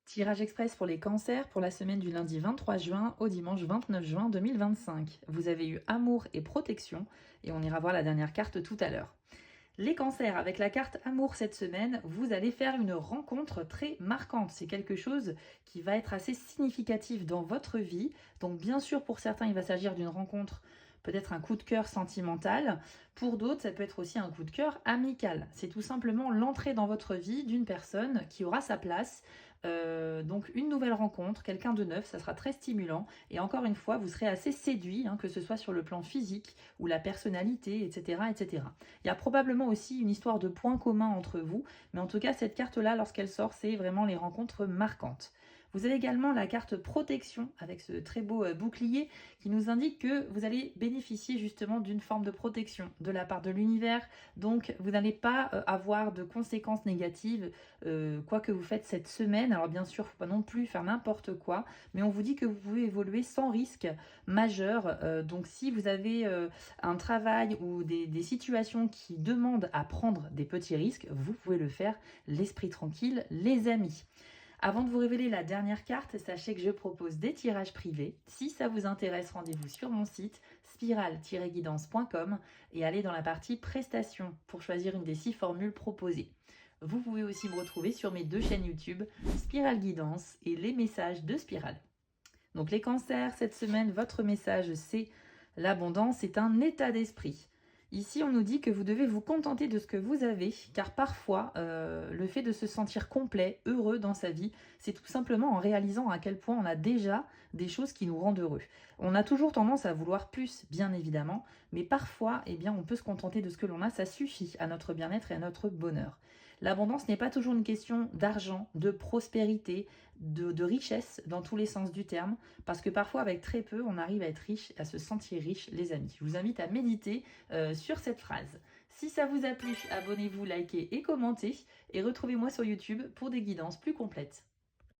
Tirage express pour les cancers pour la semaine du lundi 23 juin au dimanche 29 juin 2025. Vous avez eu amour et protection et on ira voir la dernière carte tout à l'heure. Les cancers, avec la carte amour cette semaine, vous allez faire une rencontre très marquante. C'est quelque chose qui va être assez significatif dans votre vie. Donc bien sûr, pour certains, il va s'agir d'une rencontre, peut-être un coup de cœur sentimental. Pour d'autres, ça peut être aussi un coup de cœur amical. C'est tout simplement l'entrée dans votre vie d'une personne qui aura sa place. Donc une nouvelle rencontre, quelqu'un de neuf, ça sera très stimulant. Et encore une fois, vous serez assez séduit, que ce soit sur le plan physique ou la personnalité, etc., etc. Il y a probablement aussi une histoire de points communs entre vous, mais en tout cas, cette carte-là, lorsqu'elle sort, c'est vraiment les rencontres marquantes. Vous avez également la carte protection avec ce très beau bouclier qui nous indique que vous allez bénéficier justement d'une forme de protection de la part de l'univers. Donc, vous n'allez pas avoir de conséquences négatives quoi que vous faites cette semaine. Alors bien sûr, il ne faut pas non plus faire n'importe quoi, mais on vous dit que vous pouvez évoluer sans risque majeur. Donc si vous avez un travail ou des situations qui demandent à prendre des petits risques, vous pouvez le faire, l'esprit tranquille, les amis. Avant de vous révéler la dernière carte, sachez que je propose des tirages privés. Si ça vous intéresse, rendez-vous sur mon site spiral-guidance.com et allez dans la partie prestations pour choisir une des 6 formules proposées. Vous pouvez aussi me retrouver sur mes 2 chaînes YouTube, Spiral Guidance et les messages de Spiral. Donc les cancers, cette semaine, votre message c'est l'abondance est un état d'esprit. Ici, on nous dit que vous devez vous contenter de ce que vous avez, car parfois, le fait de se sentir complet, heureux dans sa vie, c'est tout simplement en réalisant à quel point on a déjà des choses qui nous rendent heureux. On a toujours tendance à vouloir plus, bien évidemment, mais parfois, eh bien, on peut se contenter de ce que l'on a, ça suffit à notre bien-être et à notre bonheur. L'abondance n'est pas toujours une question d'argent, de prospérité, de richesse dans tous les sens du terme, parce que parfois avec très peu, on arrive à être riche, à se sentir riche, les amis. Je vous invite à méditer sur cette phrase. Si ça vous a plu, abonnez-vous, likez et commentez, et retrouvez-moi sur YouTube pour des guidances plus complètes.